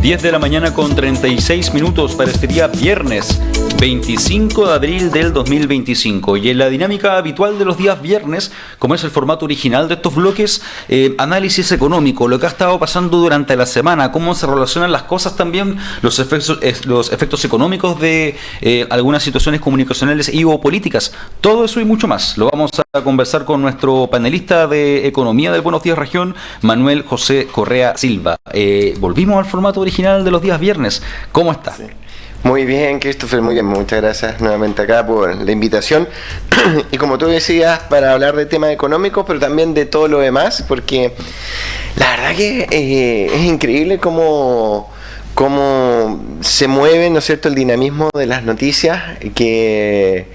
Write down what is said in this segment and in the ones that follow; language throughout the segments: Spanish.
10 de la mañana con 36 minutos para este día viernes 25 de abril del 2025. Y en la dinámica habitual de los días viernes, como es el formato original de estos bloques, análisis económico, lo que ha estado pasando durante la semana, cómo se relacionan las cosas también, los efectos económicos de algunas situaciones comunicacionales y o políticas. Todo eso y mucho más lo vamos a conversar con nuestro panelista de Economía del Buenos Días Región, Manuel José Correa Silva. Volvimos al formato original de los días viernes. ¿Cómo está? Sí. Muy bien, Christopher, muy bien. Muchas gracias nuevamente acá por la invitación. Y como tú decías, para hablar de temas económicos, pero también de todo lo demás, porque la verdad que es increíble cómo se mueve, ¿no es cierto?, el dinamismo de las noticias, que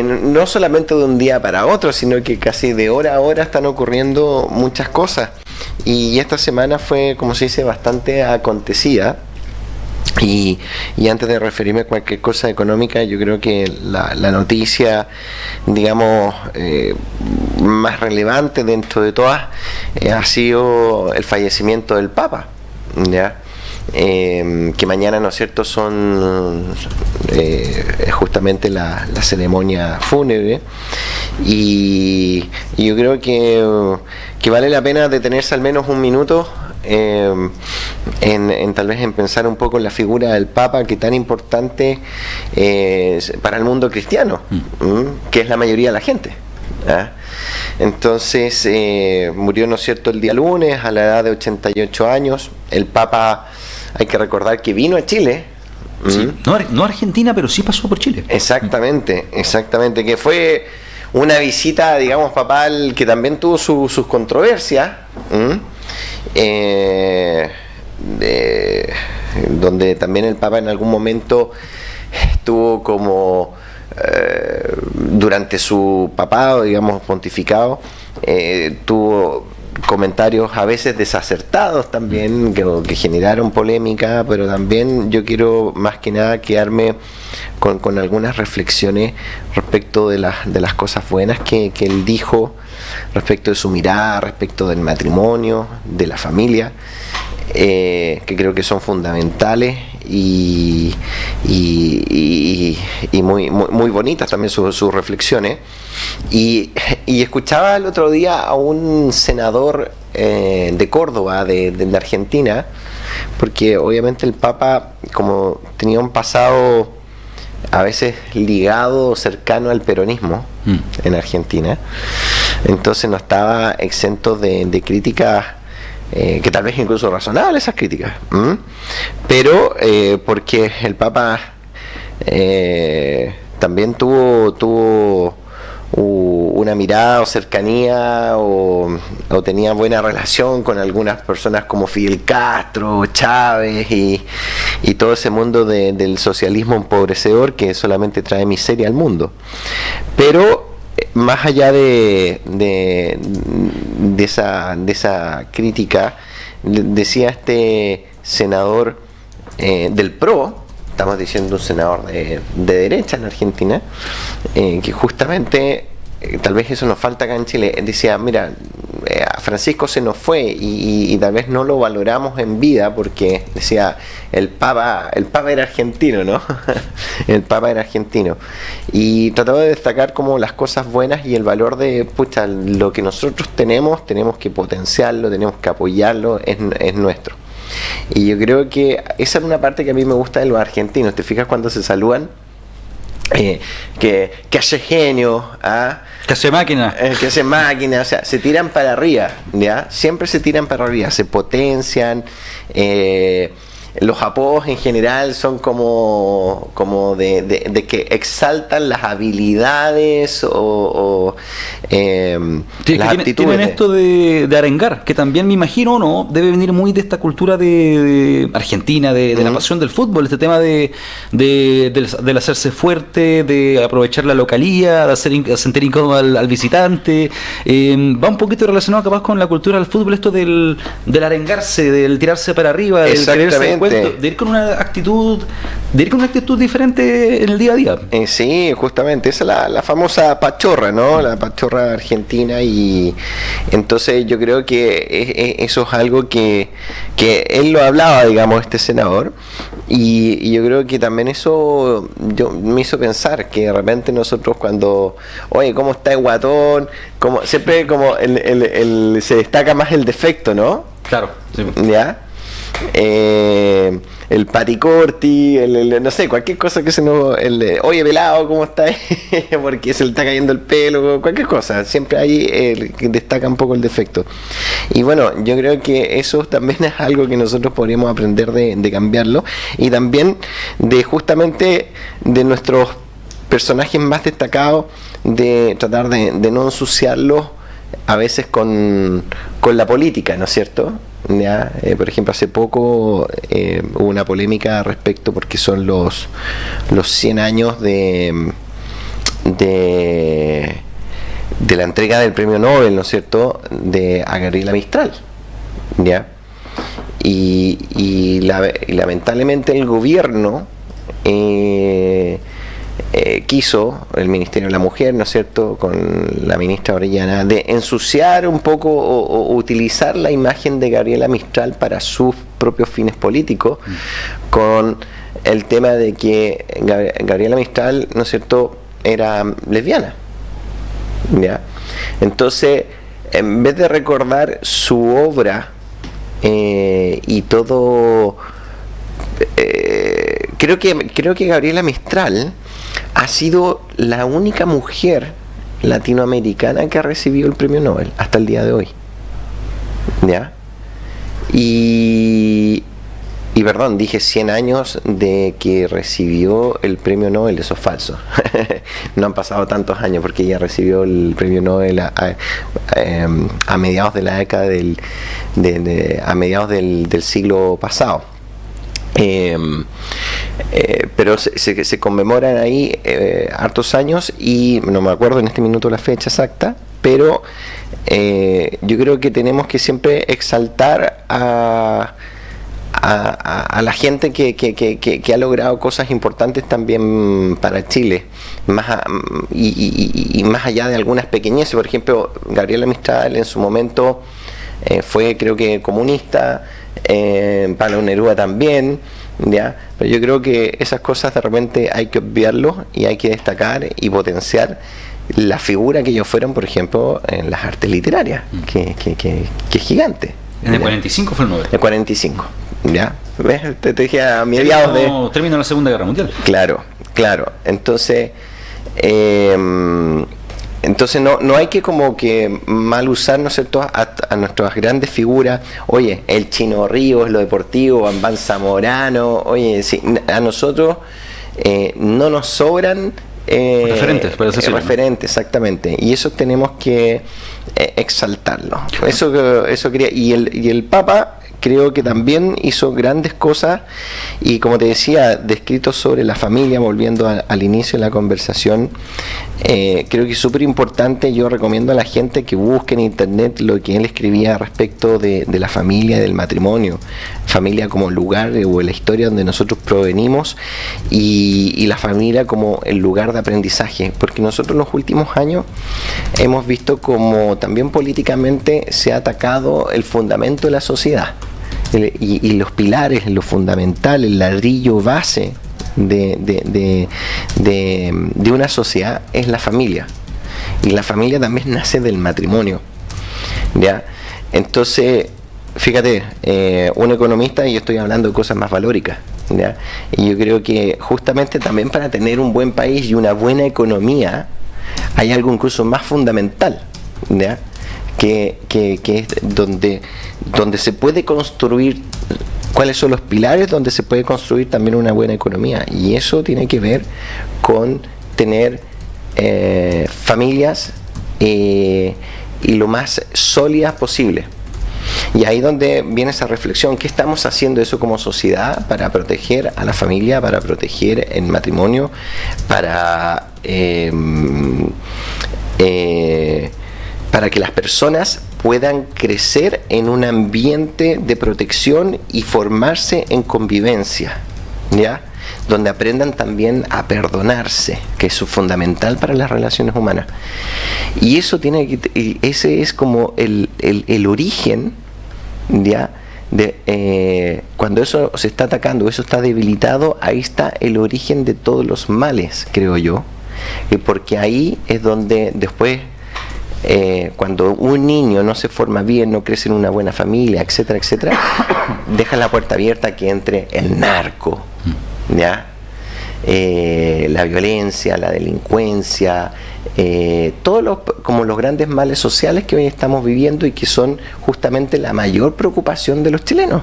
no solamente de un día para otro, sino que casi de hora a hora están ocurriendo muchas cosas. Y esta semana fue, como se dice, bastante acontecida. Y antes de referirme a cualquier cosa económica, yo creo que la noticia, digamos, más relevante dentro de todas ha sido el fallecimiento del Papa, ¿ya? Que mañana, ¿no es cierto?, son justamente la ceremonia fúnebre, y yo creo que vale la pena detenerse al menos un minuto en tal vez en pensar un poco en la figura del Papa, que tan importante para el mundo cristiano, que es la mayoría de la gente. Entonces murió, ¿no es cierto?, el día lunes a la edad de 88 años. El Papa, hay que recordar que vino a Chile. Sí. No Argentina, pero sí pasó por Chile. Exactamente, que fue una visita, digamos, papal que también tuvo sus controversias, donde también el Papa en algún momento estuvo como durante su papado, digamos, pontificado, tuvo comentarios a veces desacertados también, que generaron polémica, pero también yo quiero más que nada quedarme con algunas reflexiones respecto de las cosas buenas que él dijo, respecto de su mirada, respecto del matrimonio, de la familia, que creo que son fundamentales y muy bonitas también sus reflexiones. Y escuchaba el otro día a un senador de Córdoba, de Argentina, porque obviamente el Papa, como tenía un pasado a veces ligado, cercano al peronismo en Argentina, entonces no estaba exento de críticas, que tal vez incluso razonables esas críticas, pero porque el Papa también tuvo una mirada o cercanía o tenía buena relación con algunas personas como Fidel Castro, Chávez y todo ese mundo del socialismo empobrecedor que solamente trae miseria al mundo. Pero más allá de esa crítica, decía este senador del PRO, estamos diciendo un senador de derecha en Argentina, que justamente, tal vez eso nos falta acá en Chile, decía, mira, Francisco se nos fue y tal vez no lo valoramos en vida, porque decía, el Papa era argentino, ¿no? El Papa era argentino, y trataba de destacar como las cosas buenas y el valor de, pucha, lo que nosotros tenemos que potenciarlo, tenemos que apoyarlo, es nuestro. Y yo creo que esa es una parte que a mí me gusta de los argentinos. ¿Te fijas cuando se saludan? Que hace genio, que hace máquina, o sea, se tiran para arriba, ¿ya? Siempre se tiran para arriba, se potencian. Los apodos en general son como de que exaltan las habilidades o las aptitudes. Tienen esto de arengar, que también me imagino, ¿no?, debe venir muy de esta cultura de Argentina, de la pasión del fútbol, este tema del hacerse fuerte, de aprovechar la localía, de hacer sentir incómodo al visitante. Va un poquito relacionado capaz con la cultura del fútbol, esto del arengarse, del tirarse para arriba, del quererse Justamente. de ir con una actitud diferente en el día a día. Sí, justamente, esa es la famosa pachorra, ¿no? La pachorra argentina, y entonces yo creo que eso es algo que él lo hablaba, digamos, este senador, y yo creo que también eso me hizo pensar que de repente nosotros cuando, oye, ¿cómo está el guatón? Siempre como se destaca más el defecto, ¿no? Claro, sí. ¿Ya? El paticorti, no sé, cualquier cosa que se nos... oye, pelado, ¿cómo está? Porque se le está cayendo el pelo, cualquier cosa. Siempre ahí destaca un poco el defecto. Y bueno, yo creo que eso también es algo que nosotros podríamos aprender de cambiarlo. Y también justamente de nuestros personajes más destacados, de tratar de no ensuciarlos a veces con la política, ¿no es cierto? ¿Ya? Por ejemplo, hace poco hubo una polémica respecto porque son los 100 años de la entrega del premio Nobel, ¿no es cierto?, a Gabriela Mistral, ¿ya? Y lamentablemente el gobierno quiso, el Ministerio de la Mujer, ¿no es cierto?, con la ministra Orellana, de ensuciar un poco o utilizar la imagen de Gabriela Mistral para sus propios fines políticos, con el tema de que Gabriela Mistral, ¿no es cierto?, era lesbiana, ¿ya? Entonces, en vez de recordar su obra y todo, creo que Gabriela Mistral ha sido la única mujer latinoamericana que ha recibido el premio Nobel hasta el día de hoy, ¿ya? Y perdón, dije 100 años de que recibió el premio Nobel, eso es falso. No han pasado tantos años porque ella recibió el premio Nobel a mediados de la década a mediados del siglo pasado. Pero se conmemoran ahí hartos años, y no me acuerdo en este minuto la fecha exacta, pero yo creo que tenemos que siempre exaltar a la gente que ha logrado cosas importantes también para Chile, y más allá de algunas pequeñeces. Por ejemplo, Gabriela Mistral en su momento fue, creo que, comunista, Pablo Neruda también, ¿ya? Pero yo creo que esas cosas de repente hay que obviarlo y hay que destacar y potenciar la figura que ellos fueron, por ejemplo, en las artes literarias, que es gigante. En el 45 fue el Nobel. El 45, ¿ya? ¿Ves? Te dije a mediados de... Terminó la Segunda Guerra Mundial. Claro. Entonces, no hay que como que mal usar, ¿no es cierto?, a nuestras grandes figuras. Oye, el Chino Ríos, lo deportivo, Bambán Zamorano. Oye, sí, a nosotros no nos sobran referentes, exactamente, y eso tenemos que exaltarlo. Eso quería. Y el Papa creo que también hizo grandes cosas, y como te decía, descritos sobre la familia, volviendo al inicio de la conversación, creo que es súper importante. Yo recomiendo a la gente que busque en internet lo que él escribía respecto de la familia, del matrimonio, familia como lugar o la historia donde nosotros provenimos, y la familia como el lugar de aprendizaje, porque nosotros en los últimos años hemos visto como también políticamente se ha atacado el fundamento de la sociedad, y los pilares, lo fundamental, el ladrillo base de una sociedad es la familia, y la familia también nace del matrimonio, ¿ya? Entonces, fíjate, un economista, y yo estoy hablando de cosas más valóricas, ¿ya? Y yo creo que justamente también para tener un buen país y una buena economía hay algo incluso más fundamental, ¿ya?, que es donde se puede construir, cuáles son los pilares donde se puede construir también una buena economía, y eso tiene que ver con tener familias y lo más sólidas posible. Y ahí donde viene esa reflexión: ¿qué estamos haciendo eso como sociedad para proteger a la familia, para proteger el matrimonio, para que las personas puedan crecer en un ambiente de protección y formarse en convivencia, ¿ya? Donde aprendan también a perdonarse, que eso es fundamental para las relaciones humanas. Y eso ese es como el origen, ¿ya? Cuando eso se está atacando, eso está debilitado, ahí está el origen de todos los males, creo yo, porque ahí es donde después, cuando un niño no se forma bien, no crece en una buena familia, etcétera, etcétera, deja la puerta abierta a que entre el narco, ¿ya? La violencia, la delincuencia, todos como los grandes males sociales que hoy estamos viviendo y que son justamente la mayor preocupación de los chilenos.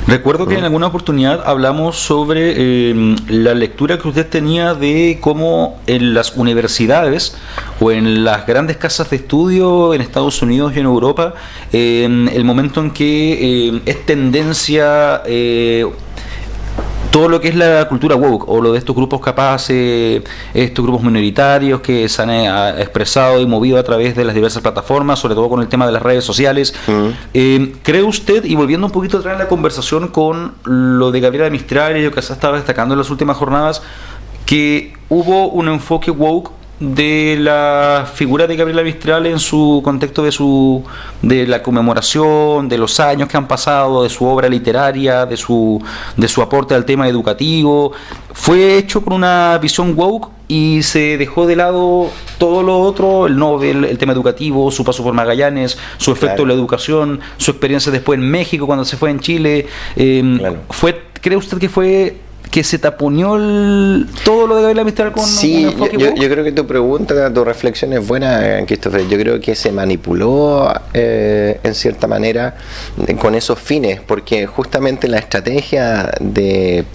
Recuerdo que en alguna oportunidad hablamos sobre la lectura que usted tenía de cómo en las universidades o en las grandes casas de estudio en Estados Unidos y en Europa, el momento en que es tendencia todo lo que es la cultura woke o lo de estos grupos capaces, estos grupos minoritarios que se han expresado y movido a través de las diversas plataformas, sobre todo con el tema de las redes sociales. ¿Cree usted, y volviendo un poquito atrás en la conversación con lo de Gabriela Mistral y lo que se estaba destacando en las últimas jornadas, que hubo un enfoque woke de la figura de Gabriela Mistral en su contexto de la conmemoración, de los años que han pasado, de su obra literaria, de su aporte al tema educativo? ¿Fue hecho con una visión woke y se dejó de lado todo lo otro, el Nobel, el tema educativo, su paso por Magallanes, su efecto en la educación, su experiencia después en México cuando se fue en Chile? ¿Cree usted que se taponeó todo lo de Gabriela Mistral con un enfoque woke? Yo creo que tu pregunta, tu reflexión es buena, Christopher. Yo creo que se manipuló en cierta manera con esos fines, porque justamente la estrategia de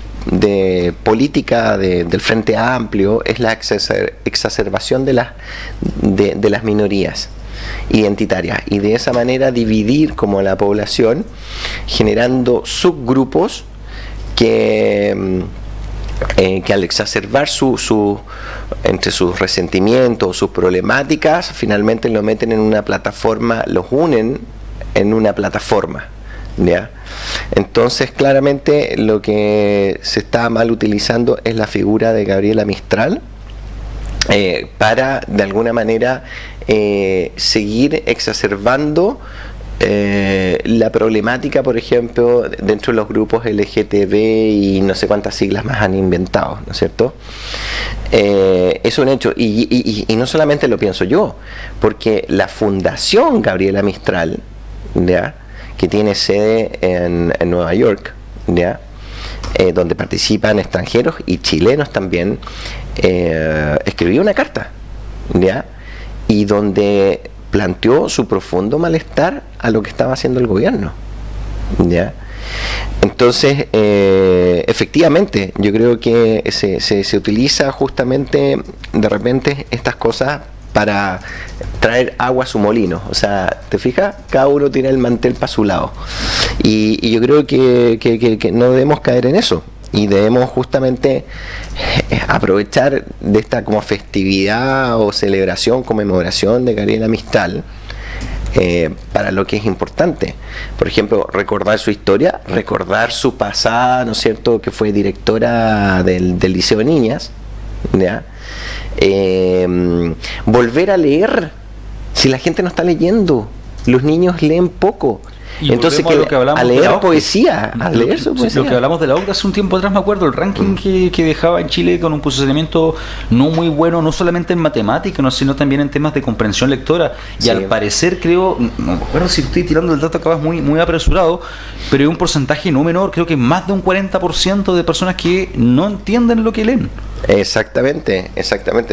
política del Frente Amplio es la exacerbación de las minorías identitarias, y de esa manera dividir como la población, generando subgrupos que al exacerbar entre sus resentimientos, sus problemáticas, finalmente lo meten en una plataforma, los unen en una plataforma, ¿ya? Entonces, claramente lo que se está mal utilizando es la figura de Gabriela Mistral para, de alguna manera, seguir exacerbando la problemática, por ejemplo, dentro de los grupos LGTB y no sé cuántas siglas más han inventado, ¿no es cierto? Es un hecho, y no solamente lo pienso yo, porque la Fundación Gabriela Mistral, ¿ya?, que tiene sede en Nueva York, ¿ya?, donde participan extranjeros y chilenos también, escribió una carta, ¿ya?, y donde planteó su profundo malestar a lo que estaba haciendo el gobierno, ¿ya? Entonces, efectivamente, yo creo que se utiliza justamente de repente estas cosas para traer agua a su molino. O sea, ¿te fijas? Cada uno tiene el mantel para su lado. Y yo creo que no debemos caer en eso. Y debemos justamente aprovechar de esta como festividad o celebración, conmemoración de Gabriela Mistral para lo que es importante. Por ejemplo, recordar su historia, recordar su pasada, ¿no es cierto?, que fue directora del Liceo de Niñas, ¿ya? Volver a leer, si la gente no está leyendo, los niños leen poco. Y entonces a leer poesía, a leer su poesía. Lo que hablamos de la OCDE hace un tiempo atrás, me acuerdo, el ranking que dejaba en Chile con un posicionamiento no muy bueno, no solamente en matemáticas, sino también en temas de comprensión lectora. Y sí, al parecer, creo, no me acuerdo si estoy tirando el dato acá muy, muy apresurado, pero hay un porcentaje no menor, creo que más de un 40% de personas que no entienden lo que leen. Exactamente.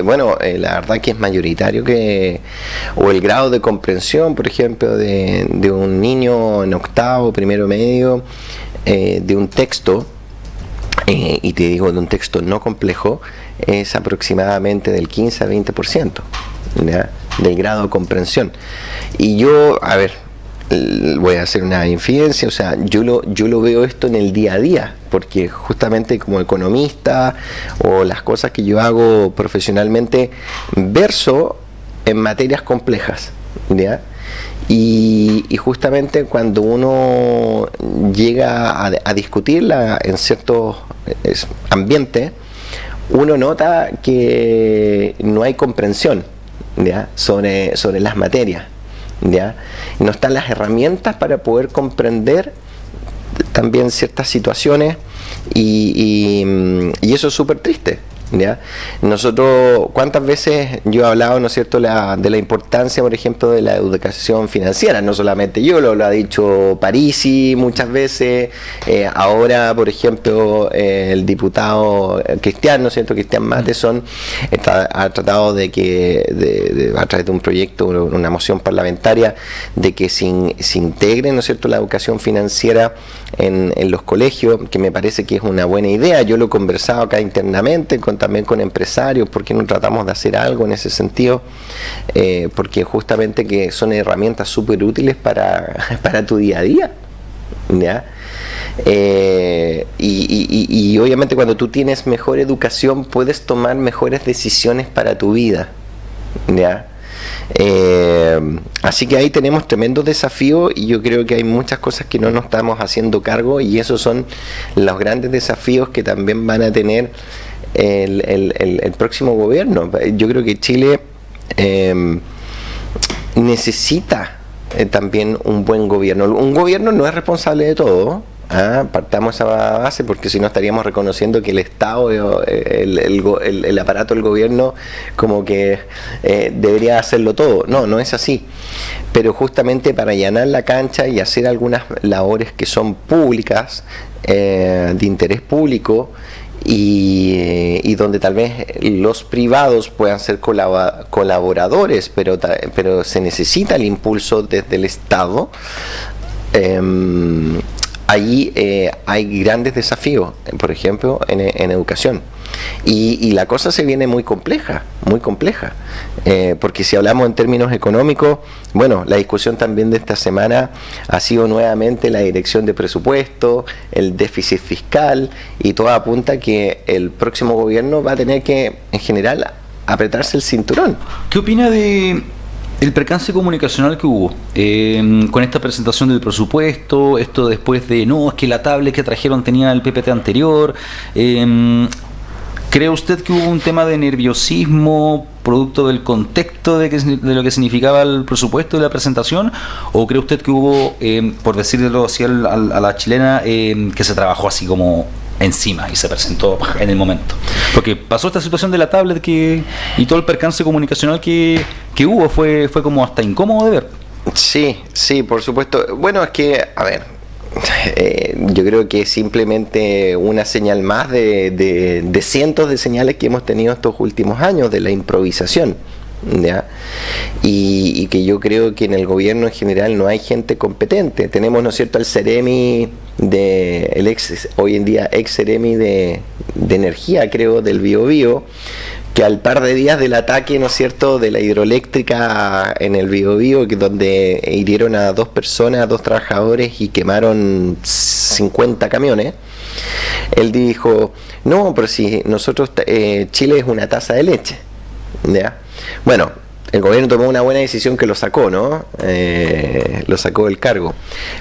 Bueno, la verdad que es mayoritario o el grado de comprensión, por ejemplo, de un niño en octavo, primero medio, de un texto, y te digo de un texto no complejo, es aproximadamente del 15 a 20%, ¿ya?, del grado de comprensión. Y yo, a ver, voy a hacer una infidencia, o sea, yo lo veo esto en el día a día, porque justamente como economista o las cosas que yo hago profesionalmente, verso en materias complejas, ¿ya?, Y justamente cuando uno llega a discutirla en ciertos ambientes, uno nota que no hay comprensión, ¿ya?, sobre las materias, ¿ya? No están las herramientas para poder comprender también ciertas situaciones y eso es súper triste, ¿ya? Nosotros, ¿cuántas veces yo he hablado, ¿no es cierto?, de la importancia, por ejemplo, de la educación financiera? No solamente yo, lo ha dicho Parisi muchas veces, ahora, por ejemplo, el diputado Cristian, ¿no es cierto?, Cristian Matheson, ha tratado de que, a través de un proyecto, una moción parlamentaria, de que se integre, ¿no es cierto?, la educación financiera en los colegios, que me parece que es una buena idea. Yo lo he conversado acá internamente, también con empresarios, porque no tratamos de hacer algo en ese sentido, porque justamente que son herramientas súper útiles para tu día a día, ¿ya? Y obviamente cuando tú tienes mejor educación puedes tomar mejores decisiones para tu vida, ¿ya? Así que ahí tenemos tremendos desafíos y yo creo que hay muchas cosas que no nos estamos haciendo cargo, y esos son los grandes desafíos que también van a tener el próximo gobierno. Yo creo que Chile necesita también un buen gobierno. Un gobierno no es responsable de todo. Partamos esa base, porque si no estaríamos reconociendo que el Estado, el aparato del gobierno, como que debería hacerlo todo. No es así. Pero justamente para allanar la cancha y hacer algunas labores que son públicas, de interés público, y donde tal vez los privados puedan ser colaboradores, pero se necesita el impulso desde el Estado. Ahí hay grandes desafíos, por ejemplo, en educación. Y la cosa se viene muy compleja, porque si hablamos en términos económicos, bueno, la discusión también de esta semana ha sido nuevamente la dirección de presupuesto, el déficit fiscal, y todo apunta que el próximo gobierno va a tener que, en general, apretarse el cinturón. ¿Qué opina de el percance comunicacional que hubo con esta presentación del presupuesto? Esto después de, no, es que la tablet que trajeron tenía el PPT anterior. ¿Cree usted que hubo un tema de nerviosismo producto del contexto de lo que significaba el presupuesto de la presentación? ¿O cree usted que hubo, por decirlo así a la chilena, que se trabajó así como encima y se presentó en el momento? Porque pasó esta situación de la tablet y todo el percance comunicacional que hubo fue como hasta incómodo de ver. Sí, por supuesto. Bueno, es que, a ver, yo creo que es simplemente una señal más de cientos de señales que hemos tenido estos últimos años de la improvisación, ¿ya? Y que yo creo que en el gobierno en general no hay gente competente. Tenemos, ¿no es cierto?, el Ceremi hoy en día ex Ceremi de energía, creo, del Biobío, que al par de días del ataque, ¿no es cierto?, de la hidroeléctrica en el Biobío, donde hirieron a 2 personas, 2 trabajadores, y quemaron 50 camiones, él dijo, no, pero si nosotros, Chile es una taza de leche, ¿ya? Bueno, el gobierno tomó una buena decisión que lo sacó, ¿no? Lo sacó del cargo.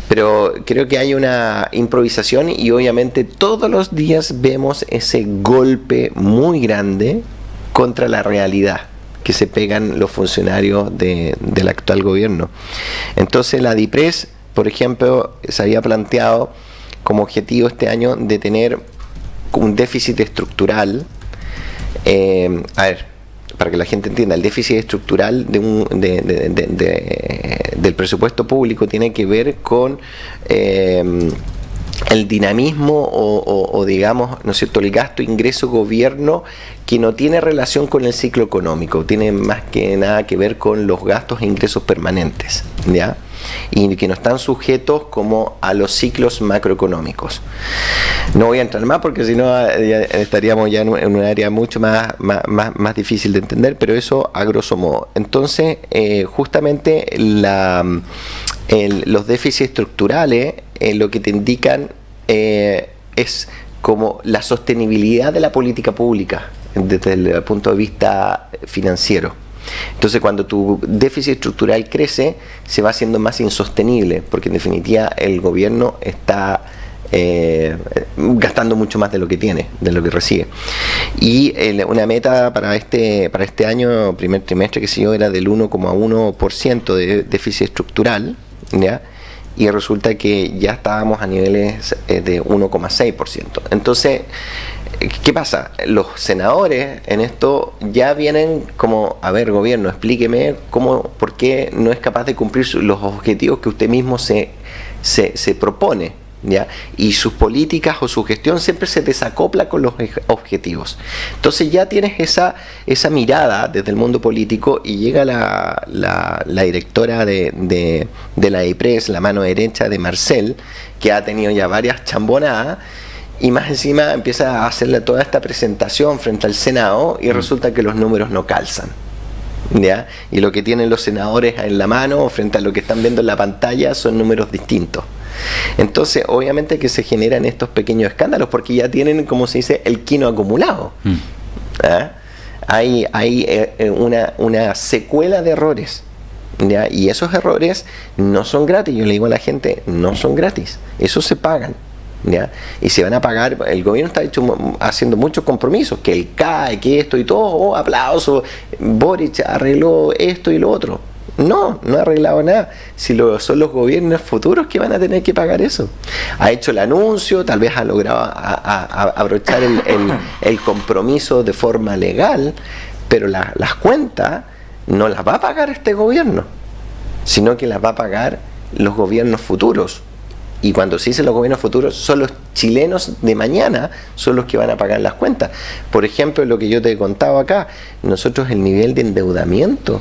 Pero creo que hay una improvisación, y obviamente todos los días vemos ese golpe muy grande contra la realidad que se pegan los funcionarios del actual gobierno. Entonces la DIPRES, por ejemplo, se había planteado como objetivo este año de tener un déficit estructural. A ver, para que la gente entienda, el déficit estructural del presupuesto público tiene que ver con el dinamismo o digamos, ¿no es cierto?, el gasto ingreso gobierno, que no tiene relación con el ciclo económico, tiene más que nada que ver con los gastos e ingresos permanentes, ¿ya? Y que no están sujetos como a los ciclos macroeconómicos. No voy a entrar más porque si no estaríamos ya en un área mucho más difícil de entender, pero eso a grosso modo. Entonces, justamente los déficits estructurales lo que te indican es como la sostenibilidad de la política pública desde el punto de vista financiero. Entonces, cuando tu déficit estructural crece, se va haciendo más insostenible, porque en definitiva el gobierno está gastando mucho más de lo que tiene, de lo que recibe. Y una meta para este año, primer trimestre, que sé yo, era del 1,1% de déficit estructural, ¿ya? Y resulta que ya estábamos a niveles de 1,6%. Entonces, ¿qué pasa? Los senadores en esto ya vienen como, a ver, gobierno, explíqueme por qué no es capaz de cumplir los objetivos que usted mismo se propone, ¿ya? Y sus políticas o su gestión siempre se desacopla con los objetivos. Entonces ya tienes esa mirada desde el mundo político, y llega la directora de la IPRES, la mano derecha de Marcel, que ha tenido ya varias chambonadas, y más encima empieza a hacerle toda esta presentación frente al Senado, y resulta que los números no calzan, ¿ya? Y lo que tienen los senadores en la mano frente a lo que están viendo en la pantalla son números distintos. Entonces, obviamente que se generan estos pequeños escándalos, porque ya tienen, como se dice, el quino acumulado. ¿Ah? Hay una secuela de errores, ¿ya? Y esos errores no son gratis. Yo le digo a la gente, no son gratis, esos se pagan, ¿ya? Y se van a pagar. El gobierno está haciendo muchos compromisos, que el CAE, que esto y todo, aplauso, Boric arregló esto y lo otro. No ha arreglado nada. Si son los gobiernos futuros que van a tener que pagar eso. Ha hecho el anuncio, tal vez ha logrado abrochar el compromiso de forma legal, pero las cuentas no las va a pagar este gobierno, sino que las va a pagar los gobiernos futuros. Y cuando se dice los gobiernos futuros, son los chilenos de mañana, son los que van a pagar las cuentas. Por ejemplo, lo que yo te he contado acá, nosotros el nivel de endeudamiento,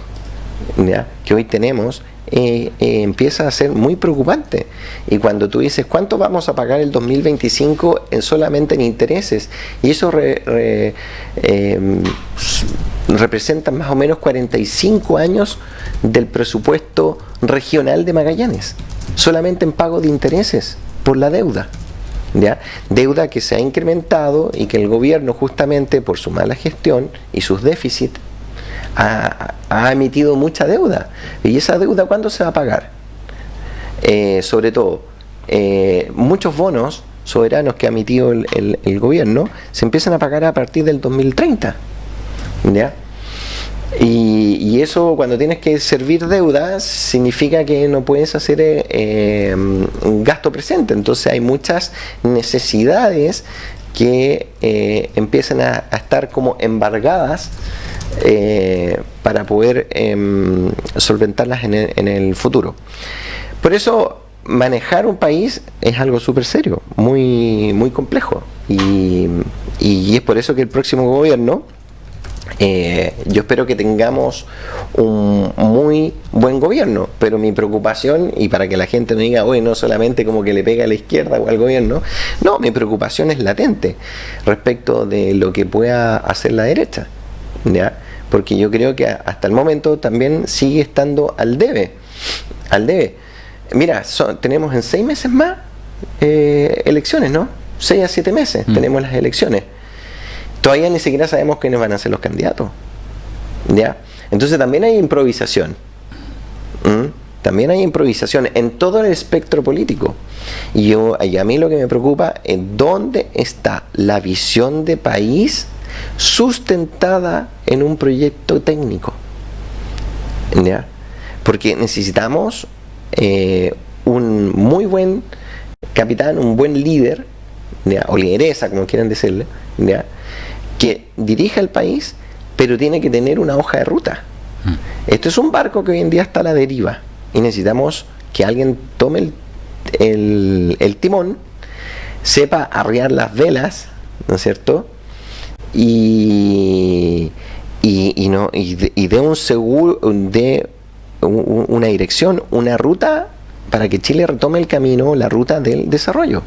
¿ya?, que hoy tenemos empieza a ser muy preocupante. Y cuando tú dices cuánto vamos a pagar el 2025 solamente en intereses, y eso representa más o menos 45 años del presupuesto regional de Magallanes, solamente en pago de intereses por la deuda, ¿ya? Deuda que se ha incrementado, y que el gobierno, justamente por su mala gestión y sus déficits, ha emitido mucha deuda. ¿Y esa deuda cuándo se va a pagar? Sobre todo, muchos bonos soberanos que ha emitido el gobierno se empiezan a pagar a partir del 2030, ¿ya? Y eso, cuando tienes que servir deuda, significa que no puedes hacer un gasto presente. Entonces hay muchas necesidades que empiezan a estar como embargadas para poder solventarlas en el futuro. Por eso, manejar un país es algo súper serio, muy, muy complejo, y es por eso que el próximo gobierno, yo espero que tengamos un muy buen gobierno, pero mi preocupación, y para que la gente no diga, oye, no solamente como que le pega a la izquierda o al gobierno, no, mi preocupación es latente respecto de lo que pueda hacer la derecha, ¿ya? Porque yo creo que hasta el momento también sigue estando al debe. Mira, tenemos en 6 meses más elecciones, ¿no? 6 a 7 meses tenemos las elecciones. Todavía ni siquiera sabemos quiénes van a ser los candidatos, ¿ya? Entonces también hay improvisación. También hay improvisación en todo el espectro político. Y a mí lo que me preocupa es dónde está la visión de país sustentada en un proyecto técnico, ¿ya? Porque necesitamos un muy buen capitán, un buen líder, ¿ya?, o lideresa, como quieran decirle, ¿ya?, que dirija el país, pero tiene que tener una hoja de ruta. Esto es un barco que hoy en día está a la deriva, y necesitamos que alguien tome el timón, sepa arriar las velas, ¿no es cierto?, y dé un seguro, de una dirección, una ruta para que Chile retome el camino, la ruta del desarrollo.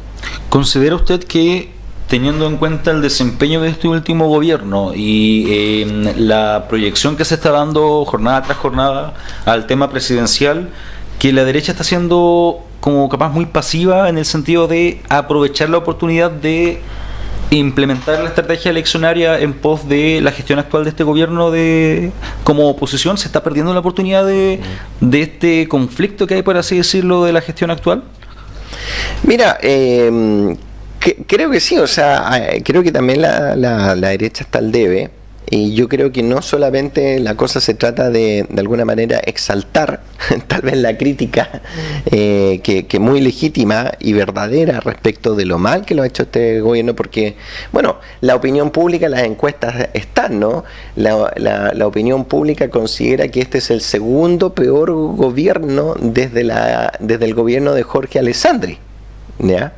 ¿Considera usted que, teniendo en cuenta el desempeño de este último gobierno y la proyección que se está dando jornada tras jornada al tema presidencial, que la derecha está siendo como capaz muy pasiva en el sentido de aprovechar la oportunidad de implementar la estrategia eleccionaria en pos de la gestión actual de este gobierno como oposición? ¿Se está perdiendo la oportunidad de este conflicto que hay, por así decirlo, de la gestión actual? Mira, creo que sí, o sea, creo que también la derecha está al debe. Y yo creo que no solamente la cosa se trata de alguna manera exaltar tal vez la crítica que muy legítima y verdadera respecto de lo mal que lo ha hecho este gobierno, porque, bueno, la opinión pública, las encuestas están, ¿no? La opinión pública considera que este es el segundo peor gobierno desde el gobierno de Jorge Alessandri, ¿ya?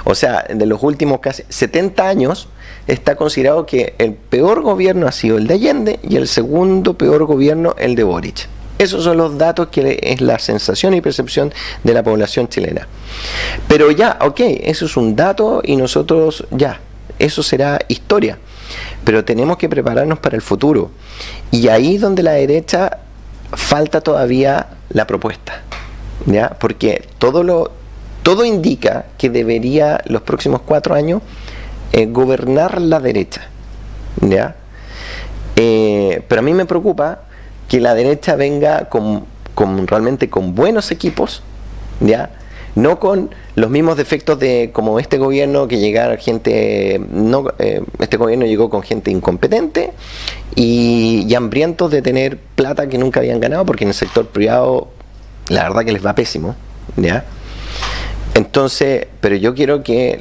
O sea, de los últimos casi 70 años está considerado que el peor gobierno ha sido el de Allende y el segundo peor gobierno el de Boric. Esos son los datos que es la sensación y percepción de la población chilena. Pero ya, ok, eso es un dato y nosotros ya, eso será historia. Pero tenemos que prepararnos para el futuro. Y ahí donde la derecha falta todavía la propuesta, ¿ya? Porque todo indica que debería los próximos 4 años gobernar la derecha, ¿ya? Pero a mí me preocupa que la derecha venga realmente con buenos equipos, ¿ya? No con los mismos defectos de como este gobierno, que llegara gente, este gobierno llegó con gente incompetente y hambrientos de tener plata que nunca habían ganado, porque en el sector privado la verdad que les va pésimo, ¿ya? Entonces, pero yo quiero que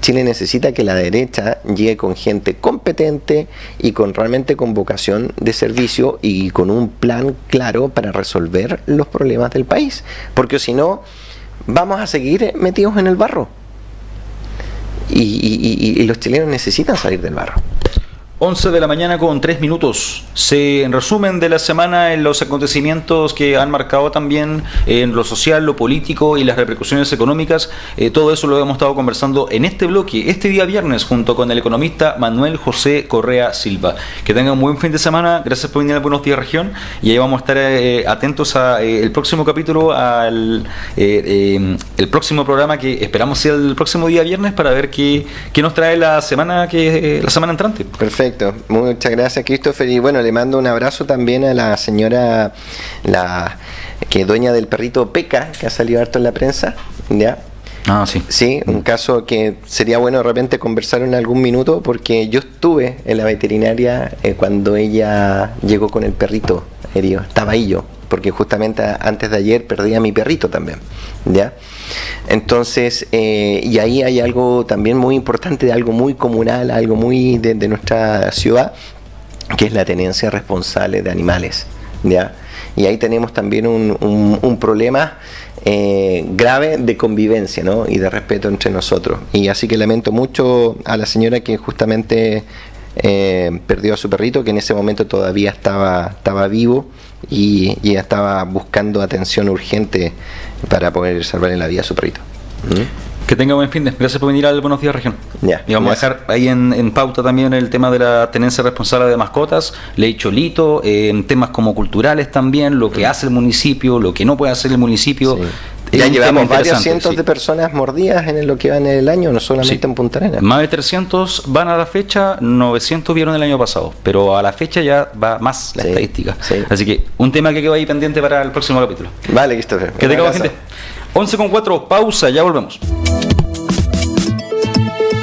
Chile necesita que la derecha llegue con gente competente y realmente con vocación de servicio y con un plan claro para resolver los problemas del país, porque si no vamos a seguir metidos en el barro y los chilenos necesitan salir del barro. 11 de la mañana con 3 minutos. En resumen de la semana, en los acontecimientos que han marcado también en lo social, lo político y las repercusiones económicas, todo eso lo hemos estado conversando en este bloque, este día viernes, junto con el economista Manuel José Correa Silva. Que tengan un buen fin de semana, gracias por venir a Buenos Días Región, y ahí vamos a estar atentos al próximo capítulo, el próximo programa que esperamos sea el próximo día viernes, para ver qué nos trae la semana entrante. Perfecto, muchas gracias, Christopher, y bueno, le mando un abrazo también a la señora, que es dueña del perrito Peca, que ha salido harto en la prensa, ¿ya? Ah, sí. Sí, un caso que sería bueno de repente conversar en algún minuto, porque yo estuve en la veterinaria cuando ella llegó con el perrito herido, estaba ahí yo, porque justamente antes de ayer perdí a mi perrito también, ¿ya? Entonces, y ahí hay algo también muy importante, algo muy comunal, algo muy de nuestra ciudad, que es la tenencia responsable de animales, ¿ya? Y ahí tenemos también un problema grave de convivencia, ¿no? Y de respeto entre nosotros. Y así que lamento mucho a la señora que justamente perdió a su perrito, que en ese momento todavía estaba vivo y estaba buscando atención urgente para poder salvarle la vida a su perrito. Que tenga buen fin de. Gracias por venir al Buenos Días Región. Ya, y vamos a dejar ahí en pauta también el tema de la tenencia responsable de mascotas, ley Cholito, temas como culturales también, lo que hace el municipio, lo que no puede hacer el municipio. Sí. Ya llevamos varios cientos de personas mordidas en lo que va en el año, no solamente en Punta Arenas. Más de 300 van a la fecha, 900 vieron el año pasado, pero a la fecha ya va más la estadística. Sí. Así que un tema que quedó ahí pendiente para el próximo capítulo. Vale, Christopher. Que tenga buen gente. 11:04, pausa, ya volvemos.